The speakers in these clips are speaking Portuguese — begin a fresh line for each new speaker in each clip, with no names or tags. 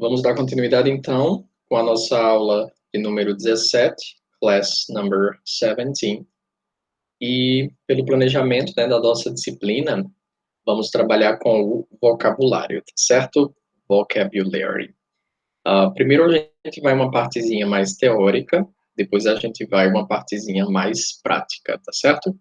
Vamos dar continuidade, então, com a nossa aula de número 17, class number 17. E, pelo planejamento, né, da nossa disciplina, vamos trabalhar com o vocabulário, certo? Vocabulary. Primeiro a gente vai uma partezinha mais teórica, depois a gente vai uma partezinha mais prática, tá certo?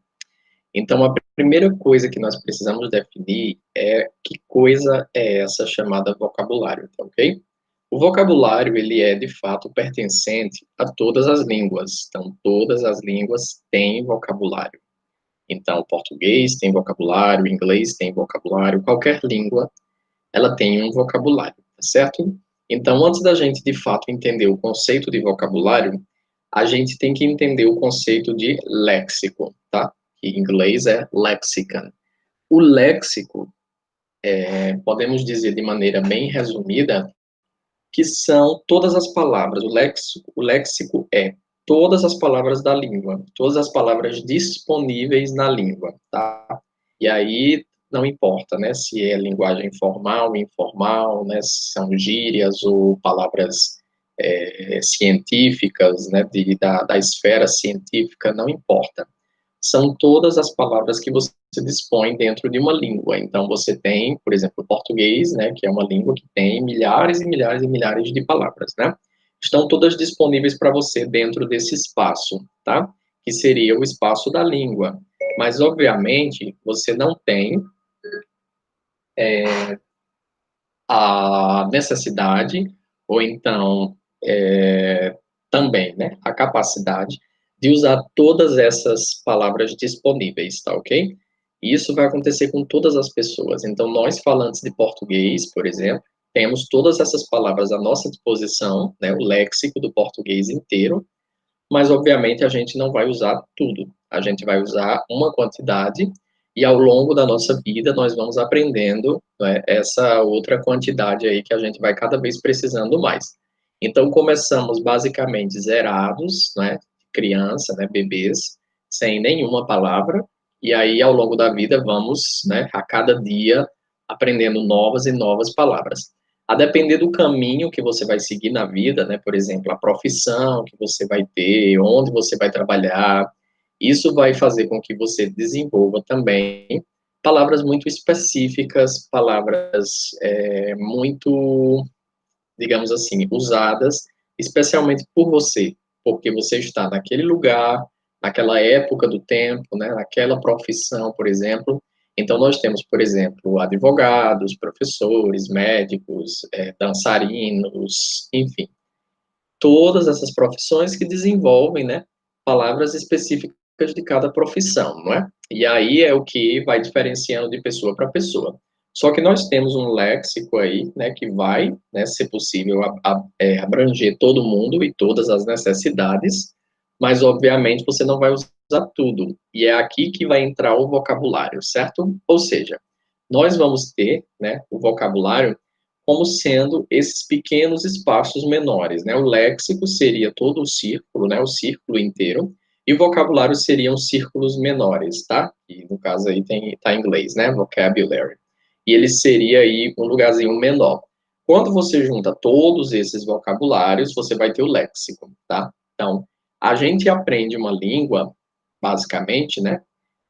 Então, a primeira coisa que nós precisamos definir é que coisa é essa chamada vocabulário, tá ok? O vocabulário, ele é, de fato, pertencente a todas as línguas. Então, todas as línguas têm vocabulário. Então, português tem vocabulário, inglês tem vocabulário, qualquer língua, ela tem um vocabulário, tá certo? Então, antes da gente, de fato, entender o conceito de vocabulário, a gente tem que entender o conceito de léxico, tá? Que em inglês é lexicon. O léxico, podemos dizer de maneira bem resumida, que são todas as palavras. O léxico é todas as palavras da língua, todas as palavras disponíveis na língua, tá? E aí não importa, né, se é linguagem formal, informal, né, se são gírias ou palavras científicas, né, da esfera científica, não importa. São todas as palavras que você dispõe dentro de uma língua. Então, você tem, por exemplo, o português, né, que é uma língua que tem milhares e milhares e milhares de palavras, né? Estão todas disponíveis para você dentro desse espaço, tá? Que seria o espaço da língua. Mas, obviamente, você não tem a necessidade, ou então também, né, a capacidade de usar todas essas palavras disponíveis, tá ok? E isso vai acontecer com todas as pessoas. Então, nós falantes de português, por exemplo, temos todas essas palavras à nossa disposição, né, o léxico do português inteiro, mas obviamente a gente não vai usar tudo. A gente vai usar uma quantidade e ao longo da nossa vida nós vamos aprendendo, né, essa outra quantidade aí que a gente vai cada vez precisando mais. Então começamos basicamente zerados, né, criança, né, bebês, sem nenhuma palavra, e aí ao longo da vida vamos, né, a cada dia aprendendo novas e novas palavras. A depender do caminho que você vai seguir na vida, né, por exemplo, a profissão que você vai ter, onde você vai trabalhar, isso vai fazer com que você desenvolva também palavras muito específicas, palavras muito, digamos assim, usadas especialmente por você, porque você está naquele lugar, naquela época do tempo, né, naquela profissão, por exemplo. Então, nós temos, por exemplo, advogados, professores, médicos, dançarinos, enfim, todas essas profissões que desenvolvem, né, palavras específicas de cada profissão, não é? E aí é o que vai diferenciando de pessoa para pessoa. Só que nós temos um léxico aí, né, que vai, né, ser possível abranger todo mundo e todas as necessidades, mas obviamente você não vai usar tudo. E é aqui que vai entrar o vocabulário, certo? Ou seja, nós vamos ter, né, o vocabulário como sendo esses pequenos espaços menores, né? O léxico seria todo o círculo, né? O círculo inteiro, e o vocabulário seriam círculos menores, tá? E no caso aí tá em inglês, né? Vocabulary. E ele seria aí um lugarzinho menor. Quando você junta todos esses vocabulários, você vai ter o léxico, tá? Então, a gente aprende uma língua, basicamente, né?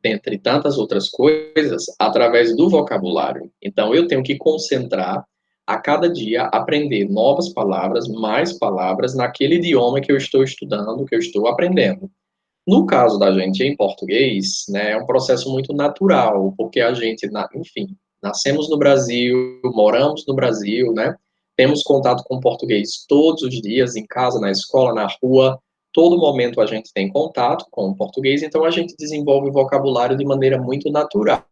Dentre tantas outras coisas, através do vocabulário. Então, eu tenho que concentrar a cada dia aprender novas palavras, mais palavras naquele idioma que eu estou estudando, que eu estou aprendendo. No caso da gente em português, né, é um processo muito natural, porque a gente, enfim, nascemos no Brasil, moramos no Brasil, né, temos contato com português todos os dias, em casa, na escola, na rua, todo momento a gente tem contato com o português, então a gente desenvolve o vocabulário de maneira muito natural.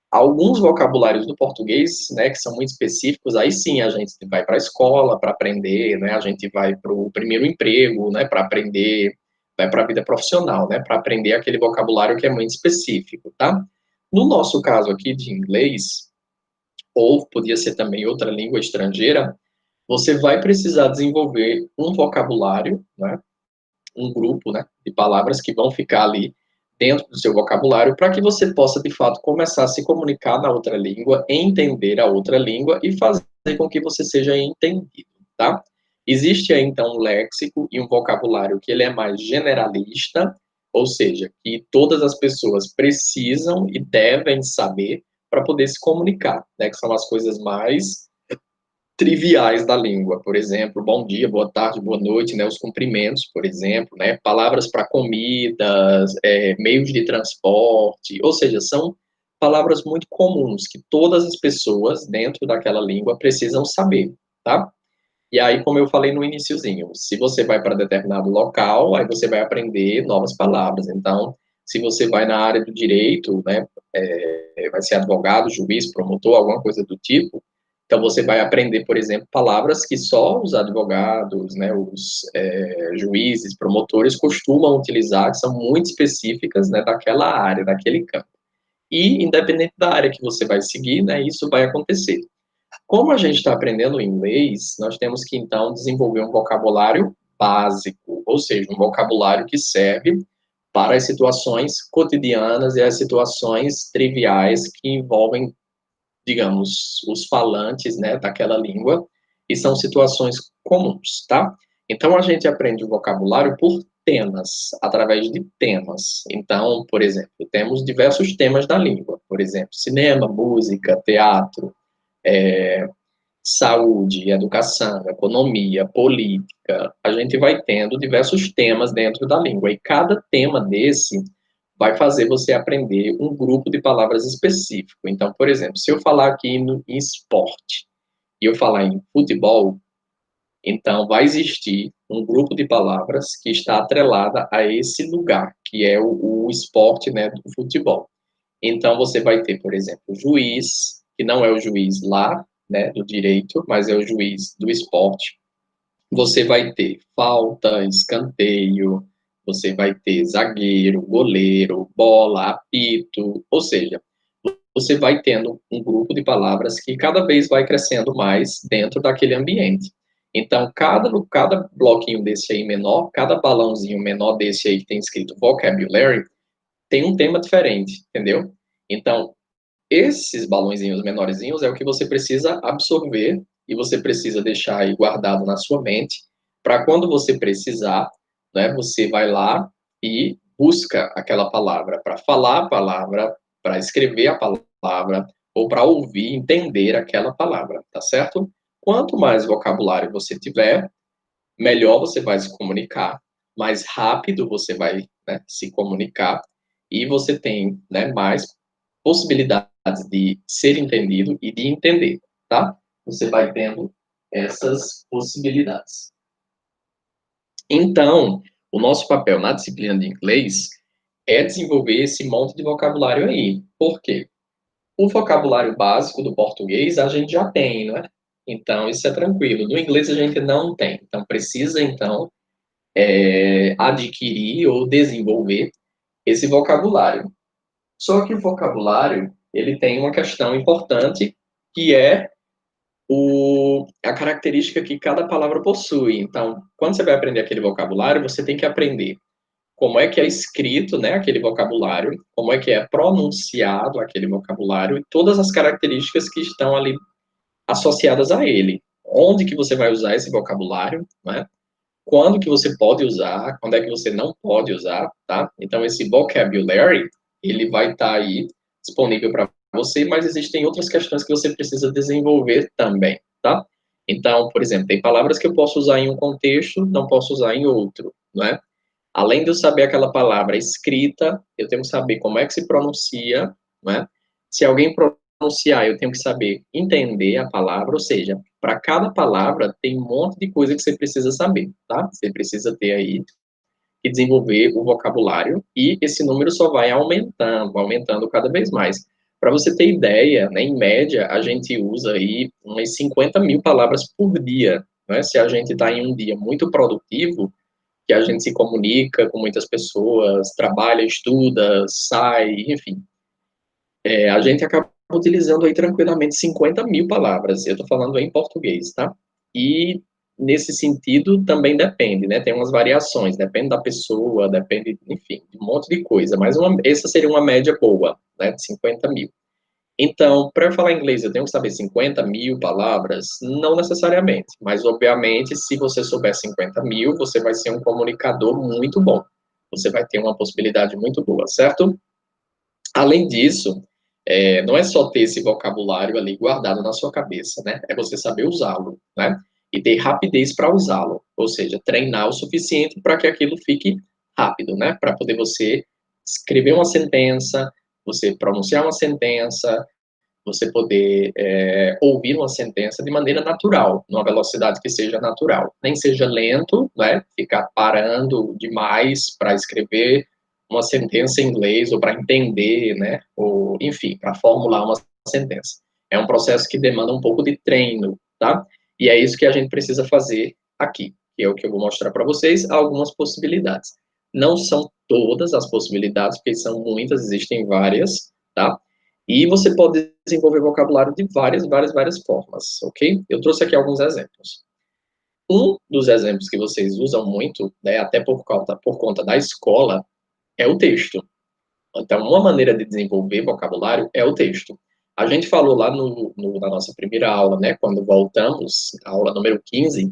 Alguns vocabulários do português, né, que são muito específicos, aí sim a gente vai para a escola para aprender, né, a gente vai para o primeiro emprego, né, para aprender, vai para a vida profissional, né, para aprender aquele vocabulário que é muito específico, tá? No nosso caso aqui de inglês, ou podia ser também outra língua estrangeira, você vai precisar desenvolver um vocabulário, né, um grupo, né, de palavras que vão ficar ali dentro do seu vocabulário para que você possa, de fato, começar a se comunicar na outra língua, entender a outra língua e fazer com que você seja entendido, tá? Existe aí, então, um léxico e um vocabulário que ele é mais generalista, ou seja, que todas as pessoas precisam e devem saber para poder se comunicar, né? Que são as coisas mais triviais da língua, por exemplo, bom dia, boa tarde, boa noite, né, os cumprimentos, por exemplo, né, palavras para comidas, meios de transporte, ou seja, são palavras muito comuns que todas as pessoas dentro daquela língua precisam saber, tá? E aí, como eu falei no iniciozinho, se você vai para determinado local, aí você vai aprender novas palavras. Então, se você vai na área do direito, né, vai ser advogado, juiz, promotor, alguma coisa do tipo, então você vai aprender, por exemplo, palavras que só os advogados, né, os juízes, promotores costumam utilizar, que são muito específicas, né, daquela área, daquele campo. E, independente da área que você vai seguir, né, isso vai acontecer. Como a gente está aprendendo inglês, nós temos que, então, desenvolver um vocabulário básico, ou seja, um vocabulário que serve para as situações cotidianas e as situações triviais que envolvem, digamos, os falantes, né, daquela língua, e são situações comuns, tá? Então, a gente aprende o vocabulário por temas, através de temas. Então, por exemplo, temos diversos temas da língua, por exemplo, cinema, música, teatro, é, saúde, educação, economia, política, a gente vai tendo diversos temas dentro da língua, e cada tema desse vai fazer você aprender um grupo de palavras específico. Então, por exemplo, se eu falar aqui em esporte e eu falar em futebol, então vai existir um grupo de palavras que está atrelada a esse lugar, que é o esporte, né, do futebol. Então, você vai ter, por exemplo, o juiz, que não é o juiz lá, né, do direito, mas é o juiz do esporte. Você vai ter falta, escanteio, você vai ter zagueiro, goleiro, bola, apito, ou seja, você vai tendo um grupo de palavras que cada vez vai crescendo mais dentro daquele ambiente. Então, cada bloquinho desse aí menor, cada balãozinho menor desse aí que tem escrito vocabulary, tem um tema diferente, entendeu? Então, esses balãozinhos menorzinhos é o que você precisa absorver e você precisa deixar aí guardado na sua mente para quando você precisar, né, você vai lá e busca aquela palavra para falar a palavra, para escrever a palavra ou para ouvir, entender aquela palavra, tá certo? Quanto mais vocabulário você tiver, melhor você vai se comunicar, mais rápido você vai, né, se comunicar e você tem, né, mais possibilidades de ser entendido e de entender, tá? Você vai tendo essas possibilidades. Então, o nosso papel na disciplina de inglês é desenvolver esse monte de vocabulário aí. Por quê? O vocabulário básico do português a gente já tem, né? Então, isso é tranquilo. No inglês a gente não tem. Então, precisa, então, adquirir ou desenvolver esse vocabulário. Só que o vocabulário, ele tem uma questão importante, que é a característica que cada palavra possui. Então, quando você vai aprender aquele vocabulário, você tem que aprender como é que é escrito, né, aquele vocabulário, como é que é pronunciado aquele vocabulário e todas as características que estão ali associadas a ele. Onde que você vai usar esse vocabulário, né? Quando que você pode usar, quando é que você não pode usar, tá? Então, esse vocabulary, ele vai estar aí disponível para você, mas existem outras questões que você precisa desenvolver também, tá? Então, por exemplo, tem palavras que eu posso usar em um contexto, não posso usar em outro, não é? Além de eu saber aquela palavra escrita, eu tenho que saber como é que se pronuncia, né? Se alguém pronunciar, eu tenho que saber entender a palavra, ou seja, para cada palavra tem um monte de coisa que você precisa saber, tá? Você precisa ter aí e desenvolver o vocabulário e esse número só vai aumentando, aumentando cada vez mais. Para você ter ideia, né, em média, a gente usa aí umas 50 mil palavras por dia, né? Se a gente está em um dia muito produtivo, que a gente se comunica com muitas pessoas, trabalha, estuda, sai, enfim. A gente acaba utilizando aí tranquilamente 50 mil palavras. Eu estou falando em português, tá? E nesse sentido, também depende, né? Tem umas variações, depende da pessoa, depende, enfim, de um monte de coisa. Mas essa seria uma média boa, né? De 50 mil. Então, para eu falar inglês, eu tenho que saber 50 mil palavras? Não necessariamente, mas obviamente, se você souber 50 mil, você vai ser um comunicador muito bom. Você vai ter uma possibilidade muito boa, certo? Além disso, não é só ter esse vocabulário ali guardado na sua cabeça, né? É você saber usá-lo, né? E ter rapidez para usá-lo, ou seja, treinar o suficiente para que aquilo fique rápido, né? Para poder você escrever uma sentença, você pronunciar uma sentença, você poder ouvir uma sentença de maneira natural, numa velocidade que seja natural. Nem seja lento, né? Ficar parando demais para escrever uma sentença em inglês ou para entender, né? Ou, enfim, para formular uma sentença. É um processo que demanda um pouco de treino, tá? E é isso que a gente precisa fazer aqui, que é o que eu vou mostrar para vocês, algumas possibilidades. Não são todas as possibilidades, porque são muitas, existem várias, tá? E você pode desenvolver vocabulário de várias formas, ok? Eu trouxe aqui alguns exemplos. Um dos exemplos que vocês usam muito, né, até por conta da escola, é o texto. Então, uma maneira de desenvolver vocabulário é o texto. A gente falou lá na nossa primeira aula, né, quando voltamos, a aula número 15,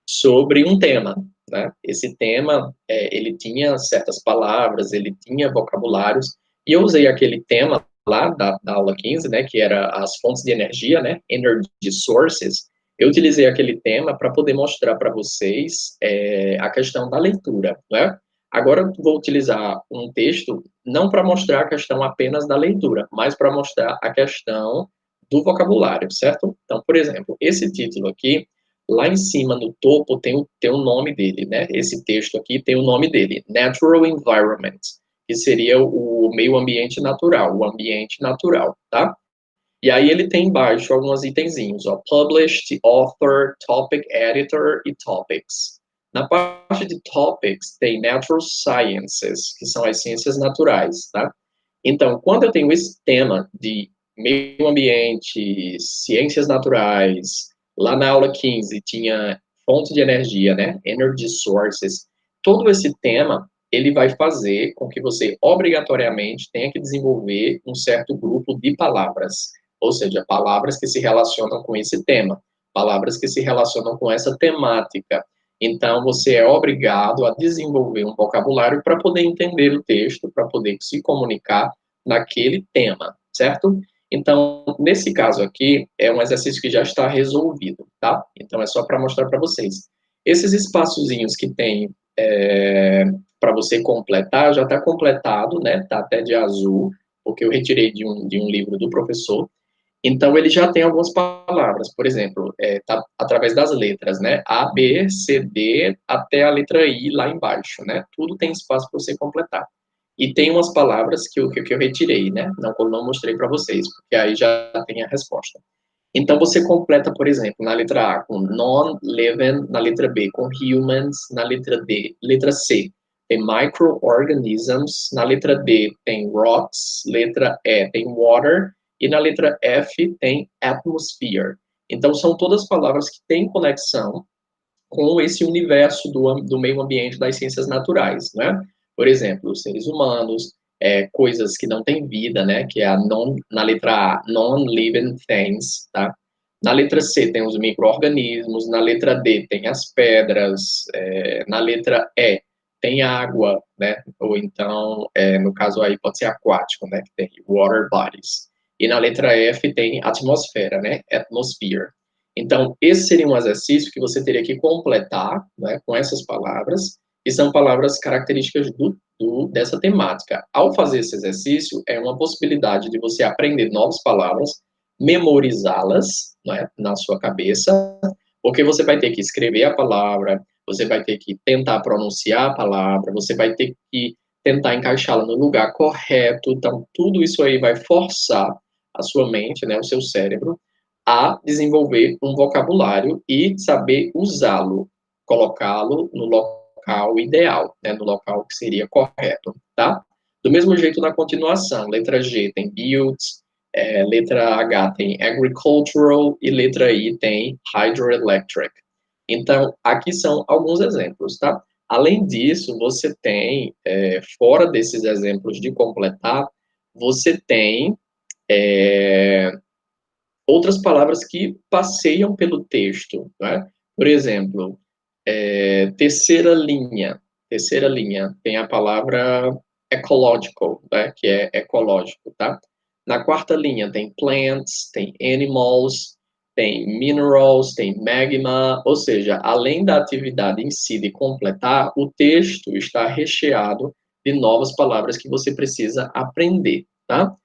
sobre um tema, né? Esse tema, ele tinha certas palavras, ele tinha vocabulários, e eu usei aquele tema lá da aula 15, né, que era as fontes de energia, né, energy sources. Eu utilizei aquele tema para poder mostrar para vocês a questão da leitura, né? Agora eu vou utilizar um texto não para mostrar a questão apenas da leitura, mas para mostrar a questão do vocabulário, certo? Então, por exemplo, esse título aqui, lá em cima, no topo, tem o nome dele, né? Esse texto aqui tem o nome dele, Natural Environment, que seria o meio ambiente natural, o ambiente natural, tá? E aí ele tem embaixo alguns itenzinhos, ó, Published, Author, Topic Editor e Topics. Na parte de Topics tem Natural Sciences, que são as ciências naturais, tá? Então, quando eu tenho esse tema de meio ambiente, ciências naturais, lá na aula 15 tinha fonte de energia, né? Energy sources. Todo esse tema, ele vai fazer com que você obrigatoriamente tenha que desenvolver um certo grupo de palavras, ou seja, palavras que se relacionam com esse tema, palavras que se relacionam com essa temática. Então, você é obrigado a desenvolver um vocabulário para poder entender o texto, para poder se comunicar naquele tema, certo? Então, nesse caso aqui, é um exercício que já está resolvido, tá? Então, é só para mostrar para vocês. Esses espaçozinhos que tem para você completar, já está completado, né? Está até de azul, porque eu retirei de um livro do professor. Então, ele já tem algumas palavras, por exemplo, tá através das letras, né? A, B, C, D, até a letra I lá embaixo, né? Tudo tem espaço para você completar. E tem umas palavras que eu retirei, né? Não mostrei para vocês, porque aí já tem a resposta. Então, você completa, por exemplo, na letra A com non-living, na letra B com humans, na letra D, letra C tem microorganisms, na letra D tem rocks, letra E tem water, e na letra F tem atmosphere. Então, são todas palavras que têm conexão com esse universo do meio ambiente das ciências naturais, né? Por exemplo, os seres humanos, coisas que não têm vida, né? Que é na letra A, non-living things, tá? Na letra C tem os micro-organismos, na letra D tem as pedras, na letra E tem água, né? Ou então, no caso aí pode ser aquático, né? Que tem water bodies. E na letra F tem atmosfera, né? Atmosphere. Então, esse seria um exercício que você teria que completar, né, com essas palavras, que são palavras características dessa temática. Ao fazer esse exercício, é uma possibilidade de você aprender novas palavras, memorizá-las, né, na sua cabeça, porque você vai ter que escrever a palavra, você vai ter que tentar pronunciar a palavra, você vai ter que tentar encaixá-la no lugar correto. Então, tudo isso aí vai forçar a sua mente, né, o seu cérebro, a desenvolver um vocabulário e saber usá-lo, colocá-lo no local ideal, né, no local que seria correto, tá? Do mesmo jeito na continuação, letra G tem built, letra H tem agricultural e letra I tem hydroelectric. Então, aqui são alguns exemplos, tá? Além disso, você tem, fora desses exemplos de completar, você tem outras palavras que passeiam pelo texto, né? Por exemplo, terceira linha tem a palavra ecological, né? Que é ecológico, tá? Na quarta linha tem plants, tem animals, tem minerals, tem magma, ou seja, além da atividade em si de completar, o texto está recheado de novas palavras que você precisa aprender, tá?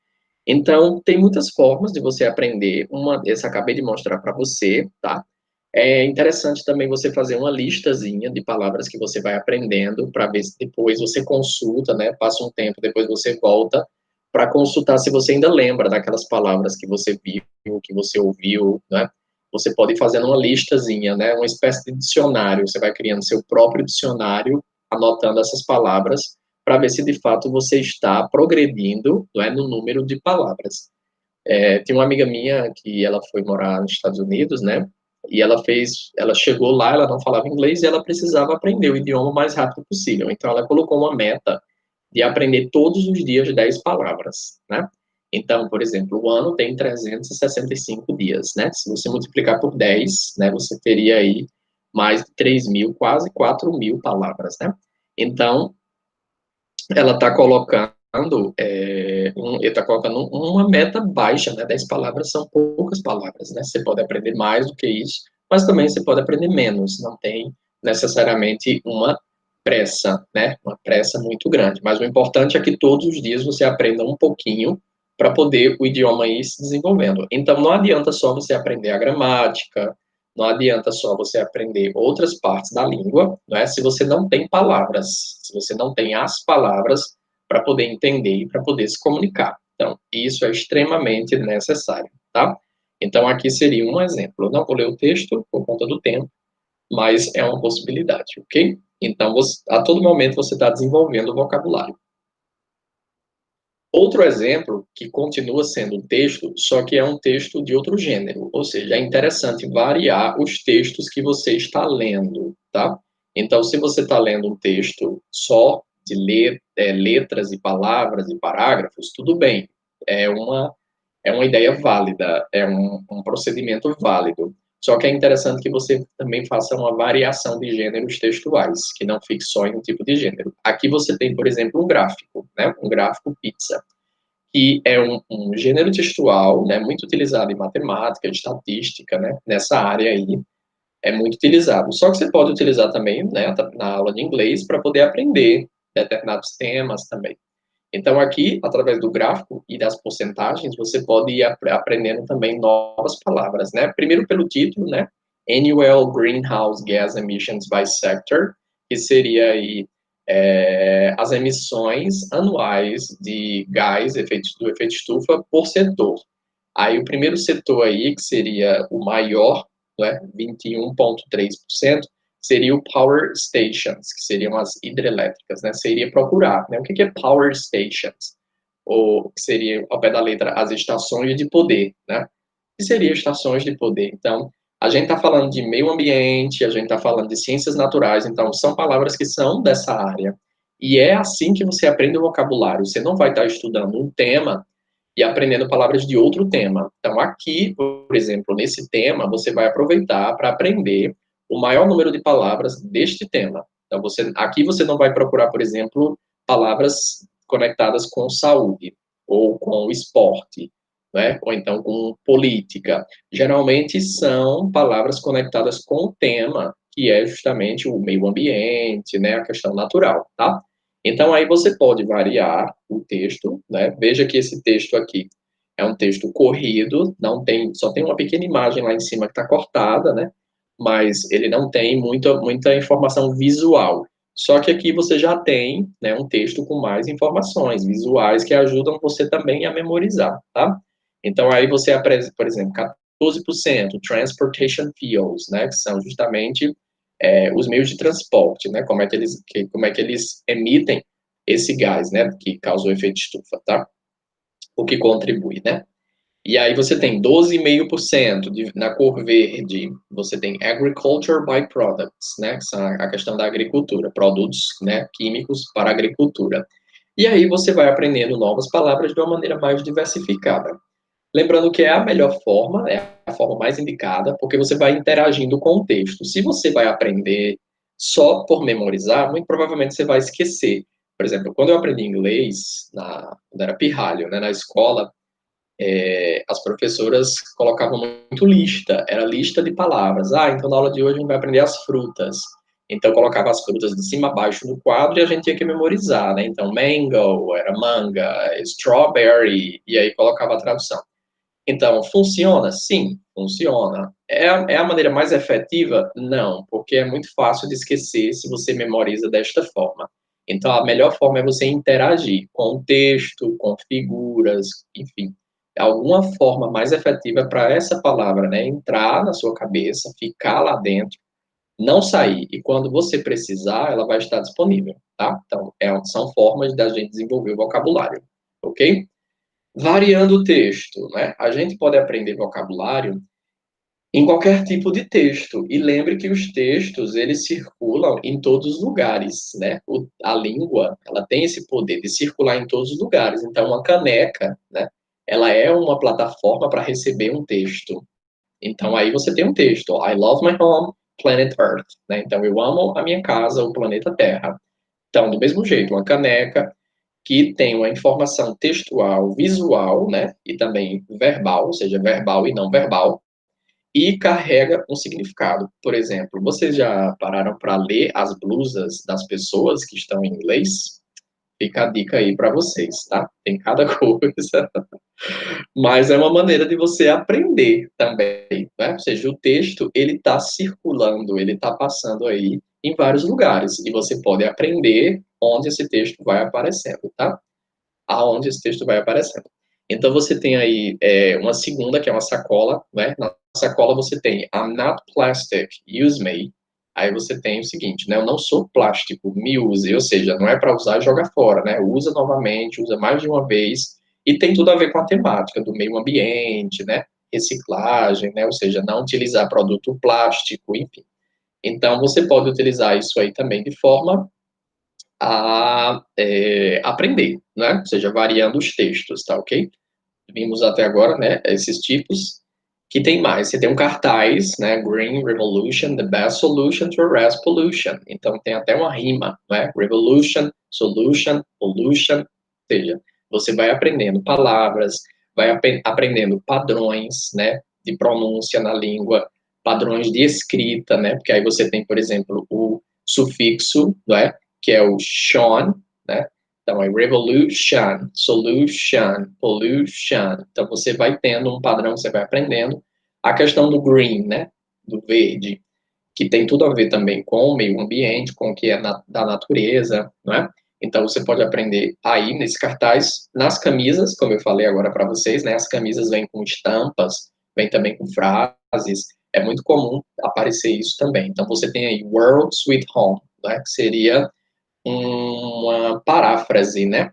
Então, tem muitas formas de você aprender. Uma dessas acabei de mostrar para você, tá? É interessante também você fazer uma listazinha de palavras que você vai aprendendo, para ver se depois você consulta, né? Passa um tempo, depois você volta para consultar se você ainda lembra daquelas palavras que você viu, que você ouviu, né? Você pode ir fazendo uma listazinha, né? Uma espécie de dicionário. Você vai criando seu próprio dicionário, anotando essas palavras, para ver se de fato você está progredindo, não é, no número de palavras. Tem uma amiga minha que ela foi morar nos Estados Unidos, né? E ela chegou lá, ela não falava inglês e ela precisava aprender o idioma o mais rápido possível. Então ela colocou uma meta de aprender todos os dias 10 palavras, né? Então, por exemplo, o ano tem 365 dias, né? Se você multiplicar por 10, né, você teria aí mais de 3.000, quase 4.000 palavras, né? Então, ela está colocando, tá colocando uma meta baixa, né? 10 palavras são poucas palavras, né? Você pode aprender mais do que isso, mas também você pode aprender menos, não tem necessariamente uma pressa, né? Uma pressa muito grande, mas o importante é que todos os dias você aprenda um pouquinho para poder o idioma ir se desenvolvendo. Então, não adianta só você aprender a gramática, não adianta só você aprender outras partes da língua, não é? Se você não tem palavras, se você não tem as palavras para poder entender e para poder se comunicar. Então, isso é extremamente necessário, tá? Então, aqui seria um exemplo. Eu não vou ler o texto por conta do tempo, mas é uma possibilidade, ok? Então, a todo momento você está desenvolvendo o vocabulário. Outro exemplo, que continua sendo um texto, só que é um texto de outro gênero, ou seja, é interessante variar os textos que você está lendo, tá? Então, se você está lendo um texto só de letras e palavras e parágrafos, tudo bem, é uma, é uma ideia válida, é um procedimento válido. Só que é interessante que você também faça uma variação de gêneros textuais, que não fique só em um tipo de gênero. Aqui você tem, por exemplo, um gráfico, né? Um gráfico pizza, que é um gênero textual, né? Muito utilizado em matemática, estatística, né? Nessa área aí é muito utilizado. Só que você pode utilizar também, né? Na aula de inglês para poder aprender determinados temas também. Então, aqui, através do gráfico e das porcentagens, você pode ir aprendendo também novas palavras, né? Primeiro pelo título, né? Annual Greenhouse Gas Emissions by Sector, que seria aí as emissões anuais de gás do efeito estufa por setor. Aí, o primeiro setor aí, que seria o maior, né? 21,3%, seria o Power Stations, que seriam as hidrelétricas, né? Você iria procurar, né? O que é Power Stations? Ou que seria, ao pé da letra, as estações de poder, né? O que seriam estações de poder? Então, a gente está falando de meio ambiente, a gente está falando de ciências naturais, então são palavras que são dessa área. E é assim que você aprende o vocabulário. Você não vai estar estudando um tema e aprendendo palavras de outro tema. Então, aqui, por exemplo, nesse tema, você vai aproveitar para aprender o maior número de palavras deste tema. Então, aqui você não vai procurar, por exemplo, palavras conectadas com saúde ou com esporte, né? Ou então com política. Geralmente são palavras conectadas com o tema, que é justamente o meio ambiente, né? A questão natural, tá? Então, aí você pode variar o texto, né? Veja que esse texto aqui é um texto corrido, só tem uma pequena imagem lá em cima que está cortada, né? Mas ele não tem muita informação visual. Só que aqui você já tem, né, um texto com mais informações visuais que ajudam você também a memorizar, tá? Então, aí você apresenta, por exemplo, 14% Transportation Fuels, né? Que são justamente os meios de transporte, né? Como é que eles emitem esse gás, né? Que causa o efeito estufa, tá? O que contribui, né? E aí você tem 12,5% na cor verde, você tem agriculture byproducts, né, que são a questão da agricultura, produtos, né, químicos para a agricultura. E aí você vai aprendendo novas palavras de uma maneira mais diversificada. Lembrando que é a melhor forma, é a forma mais indicada, porque você vai interagindo com o texto. Se você vai aprender só por memorizar, muito provavelmente você vai esquecer. Por exemplo, quando eu aprendi inglês, quando era pirralho, né, na escola, as professoras colocavam muito lista, era lista de palavras. Ah, então na aula de hoje a gente vai aprender as frutas. Então colocava as frutas de cima a baixo no quadro e a gente tinha que memorizar, né? Então mango era manga, strawberry, e aí colocava a tradução. Então, funciona? Sim, funciona. É a maneira mais efetiva? Não, porque é muito fácil de esquecer se você memoriza desta forma. Então, a melhor forma é você interagir com o texto, com figuras, enfim. Alguma forma mais efetiva para essa palavra, né, entrar na sua cabeça, ficar lá dentro, não sair. E quando você precisar, ela vai estar disponível, tá? Então, são formas da gente desenvolver o vocabulário, ok? Variando o texto, né? A gente pode aprender vocabulário em qualquer tipo de texto. E lembre que os textos, eles circulam em todos os lugares, né? A língua, ela tem esse poder de circular em todos os lugares. Então, uma caneca, né? Ela é uma plataforma para receber um texto. Então, aí você tem um texto. I love my home, planet Earth. Né? Então, eu amo a minha casa, o planeta Terra. Então, do mesmo jeito, uma caneca que tem uma informação textual, visual, né, e também verbal, ou seja, verbal e não verbal, e carrega um significado. Por exemplo, vocês já pararam para ler as blusas das pessoas que estão em inglês? Fica a dica aí para vocês, tá? Tem cada coisa, mas é uma maneira de você aprender também, né? Ou seja, o texto, ele está circulando, ele está passando aí em vários lugares, e você pode aprender onde esse texto vai aparecendo, tá? Aonde esse texto vai aparecendo. Então você tem aí uma segunda, que é uma sacola, né? Na sacola você tem I'm not plastic, use me. Aí você tem o seguinte, né? Eu não sou plástico, me use. Ou seja, não é para usar e jogar fora, né? Usa novamente, usa mais de uma vez. E tem tudo a ver com a temática do meio ambiente, né? Reciclagem, né? Ou seja, não utilizar produto plástico, enfim. Então você pode utilizar isso aí também de forma a aprender, né? Ou seja, variando os textos, tá ok? Vimos até agora, né, esses tipos. Que tem mais? Você tem um cartaz, né? Green Revolution, the best solution to arrest pollution. Então tem até uma rima, né? Revolution, solution, pollution. Ou seja, você vai aprendendo palavras, vai aprendendo padrões, né? De pronúncia na língua, padrões de escrita, né? Porque aí você tem, por exemplo, o sufixo, né? Que é o shon, né? Então, é revolution, solution, pollution. Então, você vai tendo um padrão, você vai aprendendo. A questão do green, né? Do verde, que tem tudo a ver também com o meio ambiente, com o que é da natureza, não é? Então, você pode aprender aí nesse cartaz, nas camisas, como eu falei agora para vocês, né? As camisas vêm com estampas, vêm também com frases. É muito comum aparecer isso também. Então, você tem aí World Sweet Home, né? Que seria uma paráfrase, né?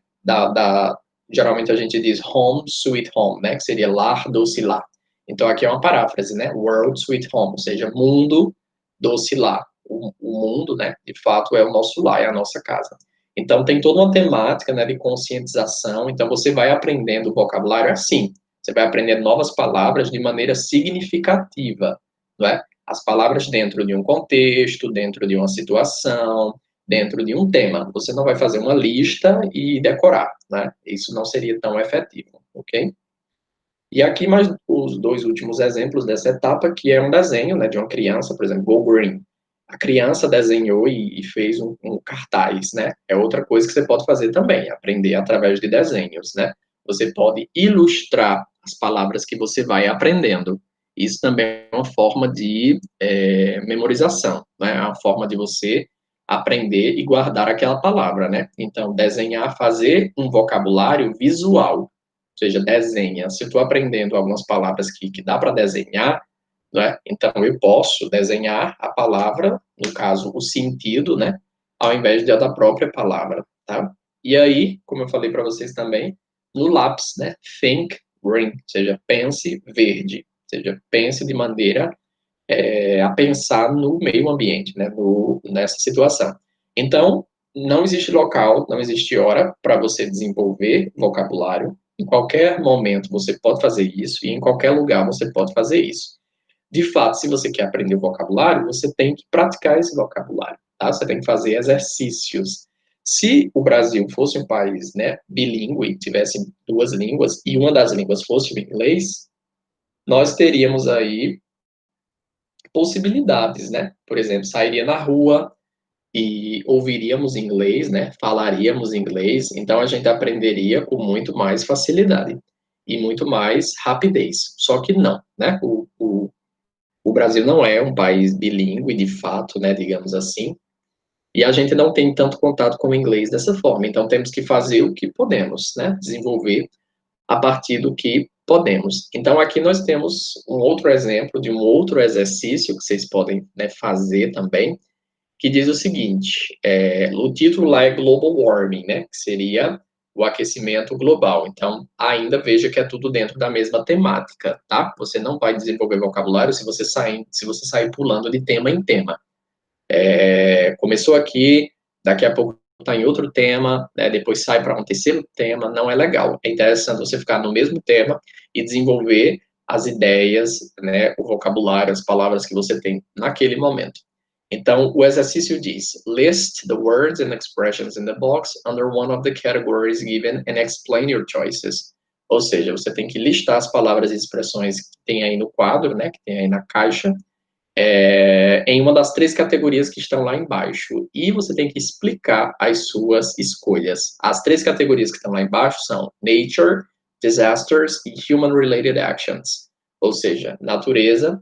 Geralmente a gente diz home sweet home, né? Que seria lar doce lar. Então aqui é uma paráfrase, né? World sweet home, ou seja, mundo doce lar. O mundo, né? De fato é o nosso lar, é a nossa casa. Então tem toda uma temática, né? De conscientização. Então você vai aprendendo o vocabulário assim. Você vai aprendendo novas palavras de maneira significativa, não é? As palavras dentro de um contexto, dentro de uma situação, dentro de um tema. Você não vai fazer uma lista e decorar, né? Isso não seria tão efetivo, ok? E aqui mais os dois últimos exemplos dessa etapa, que é um desenho, né, de uma criança, por exemplo, Go Green. A criança desenhou e fez um cartaz, né? É outra coisa que você pode fazer também, aprender através de desenhos, né? Você pode ilustrar as palavras que você vai aprendendo. Isso também é uma forma de memorização, né? É uma forma de você aprender e guardar aquela palavra, né? Então, desenhar, fazer um vocabulário visual, seja, desenha. Se eu estou aprendendo algumas palavras que dá para desenhar, né? Então eu posso desenhar a palavra, no caso, o sentido, né? Ao invés da própria palavra, tá? E aí, como eu falei para vocês também, no lápis, né? Think green, ou seja, pense verde, ou seja, pense de maneira a pensar no meio ambiente, né, nessa situação. Então, não existe local, não existe hora para você desenvolver vocabulário. Em qualquer momento você pode fazer isso e em qualquer lugar você pode fazer isso. De fato, se você quer aprender o vocabulário, você tem que praticar esse vocabulário, tá? Você tem que fazer exercícios. Se o Brasil fosse um país, né, bilíngue, tivesse duas línguas e uma das línguas fosse o inglês, nós teríamos aí possibilidades, né? Por exemplo, sairia na rua e ouviríamos inglês, né? Falaríamos inglês, então a gente aprenderia com muito mais facilidade e muito mais rapidez. Só que não, né? O Brasil não é um país bilíngue, de fato, né? Digamos assim, e a gente não tem tanto contato com o inglês dessa forma. Então temos que fazer o que podemos, né? Desenvolver a partir do que podemos. Então, aqui nós temos um outro exemplo de um outro exercício que vocês podem, né, fazer também, que diz o seguinte: o título lá é Global Warming, né, que seria o aquecimento global. Então, ainda veja que é tudo dentro da mesma temática, tá? Você não vai desenvolver vocabulário se você sair pulando de tema em tema. Começou aqui, daqui a pouco está em outro tema, né, depois sai para um terceiro tema, não é legal. É interessante você ficar no mesmo tema e desenvolver as ideias, né, o vocabulário, as palavras que você tem naquele momento. Então, o exercício diz: list the words and expressions in the box under one of the categories given and explain your choices. Ou seja, você tem que listar as palavras e expressões que tem aí no quadro, né, que tem aí na caixa, em uma das três categorias que estão lá embaixo. E você tem que explicar as suas escolhas. As três categorias que estão lá embaixo são Nature, Disasters e Human-Related Actions. Ou seja, natureza,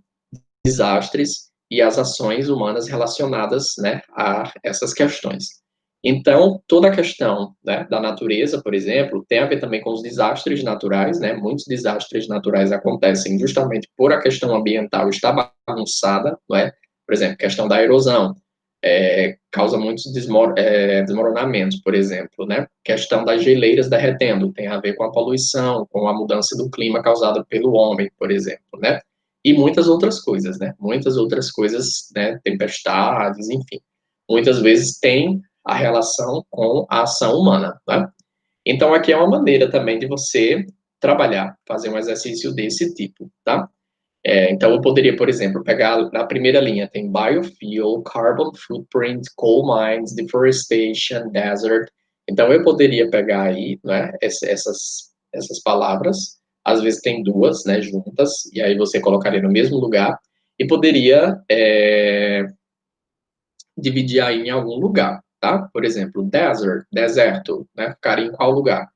desastres e as ações humanas relacionadas, né, a essas questões. Então, toda a questão, né, da natureza, por exemplo, tem a ver também com os desastres naturais, né? Muitos desastres naturais acontecem justamente por a questão ambiental estar bagunçada, não é? Por exemplo, a questão da erosão, causa muitos desmoronamentos, por exemplo, né? Questão das geleiras derretendo, tem a ver com a poluição, com a mudança do clima causada pelo homem, por exemplo, né? E muitas outras coisas, né? Muitas outras coisas, né? Tempestades, enfim. Muitas vezes tem a relação com a ação humana, né? Então, aqui é uma maneira também de você trabalhar, fazer um exercício desse tipo, tá? Então, eu poderia, por exemplo, pegar na primeira linha, tem biofuel, carbon footprint, coal mines, deforestation, desert. Então, eu poderia pegar aí, né, essas palavras, às vezes tem duas, né, juntas, e aí você colocaria no mesmo lugar, e poderia dividir aí em algum lugar, tá? Por exemplo, desert, deserto, né, ficaria em qual lugar?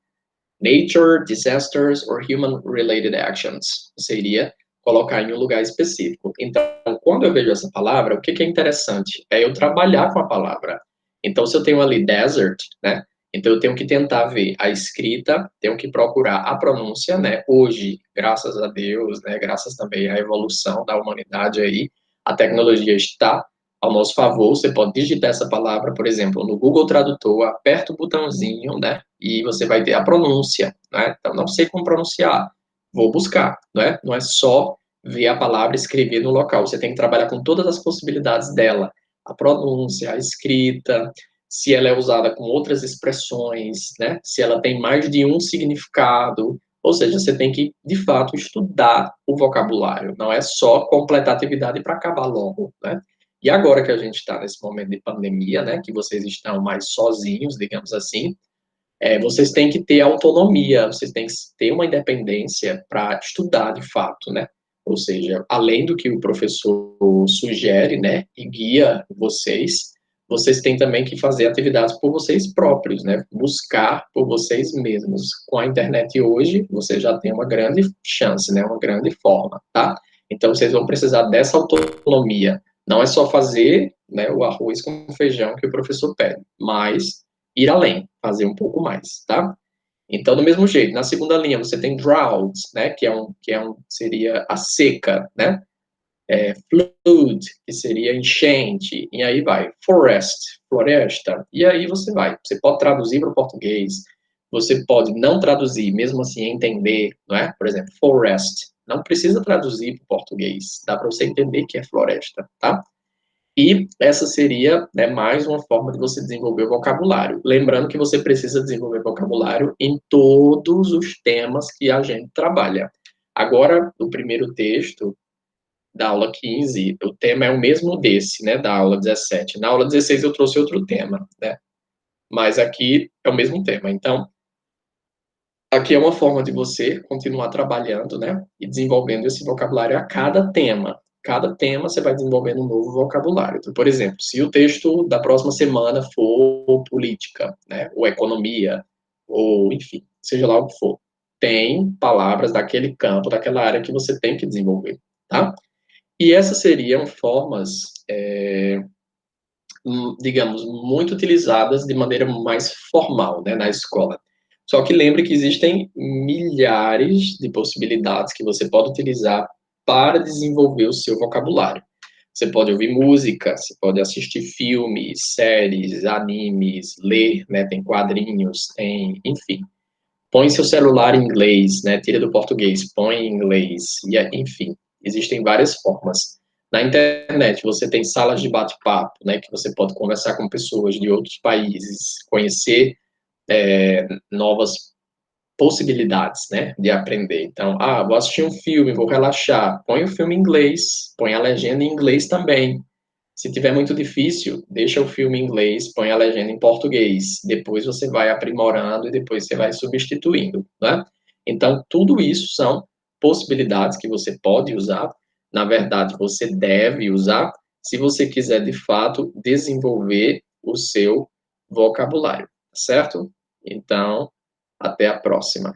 Nature, disasters or human-related actions. Seria colocar em um lugar específico. Então, quando eu vejo essa palavra, o que é interessante? É eu trabalhar com a palavra. Então, se eu tenho ali desert, né? Então, eu tenho que tentar ver a escrita, tenho que procurar a pronúncia, né? Hoje, graças a Deus, né? Graças também à evolução da humanidade aí, a tecnologia está ao nosso favor. Você pode digitar essa palavra, por exemplo, no Google Tradutor, aperta o botãozinho, né? E você vai ter a pronúncia, né? Então, não sei como pronunciar, vou buscar, né? Não é só ver a palavra e escrever no local, você tem que trabalhar com todas as possibilidades dela, a pronúncia, a escrita, se ela é usada com outras expressões, né? Se ela tem mais de um significado, ou seja, você tem que, de fato, estudar o vocabulário, não é só completar a atividade para acabar logo, né? E agora que a gente está nesse momento de pandemia, né, que vocês estão mais sozinhos, digamos assim, vocês têm que ter autonomia, vocês têm que ter uma independência para estudar de fato, né? Ou seja, além do que o professor sugere, né, e guia vocês, vocês têm também que fazer atividades por vocês próprios, né? Buscar por vocês mesmos. Com a internet hoje, você já tem uma grande chance, né? Uma grande forma, tá? Então, vocês vão precisar dessa autonomia. Não é só fazer, né, o arroz com feijão que o professor pede, mas ir além, fazer um pouco mais, tá? Então, do mesmo jeito, na segunda linha você tem drought, né, seria a seca, né? Flood, que seria enchente, e aí vai, forest, floresta, e aí você vai. Você pode traduzir para o português, Você pode não traduzir, mesmo assim entender, não é? Por exemplo, forest. Não precisa traduzir para o português. Dá para você entender que é floresta, tá? E essa seria, né, mais uma forma de você desenvolver o vocabulário. Lembrando que você precisa desenvolver vocabulário em todos os temas que a gente trabalha. Agora, o primeiro texto da aula 15, o tema é o mesmo desse, né, da aula 17. Na aula 16 eu trouxe outro tema, né? Mas aqui é o mesmo tema. Então, aqui é uma forma de você continuar trabalhando, né, e desenvolvendo esse vocabulário a cada tema. Cada tema você vai desenvolvendo um novo vocabulário. Então, por exemplo, se o texto da próxima semana for política, né, ou economia, ou enfim, seja lá o que for, tem palavras daquele campo, daquela área que você tem que desenvolver, tá? E essas seriam formas, digamos, muito utilizadas de maneira mais formal, né, na escola. Só que lembre que existem milhares de possibilidades que você pode utilizar para desenvolver o seu vocabulário. Você pode ouvir música, você pode assistir filmes, séries, animes, ler, né, tem quadrinhos, tem, enfim. Põe seu celular em inglês, né, tira do português, põe em inglês, e enfim, existem várias formas. Na internet, você tem salas de bate-papo, né, que você pode conversar com pessoas de outros países, conhecer novas possibilidades, né, de aprender. Então, vou assistir um filme, vou relaxar, põe o filme em inglês, põe a legenda em inglês também. Se tiver muito difícil, deixa o filme em inglês, põe a legenda em português. Depois você vai aprimorando e depois você vai substituindo, né? Então, tudo isso são possibilidades que você pode usar. Na verdade, você deve usar se você quiser, de fato, desenvolver o seu vocabulário, certo? Então, até a próxima.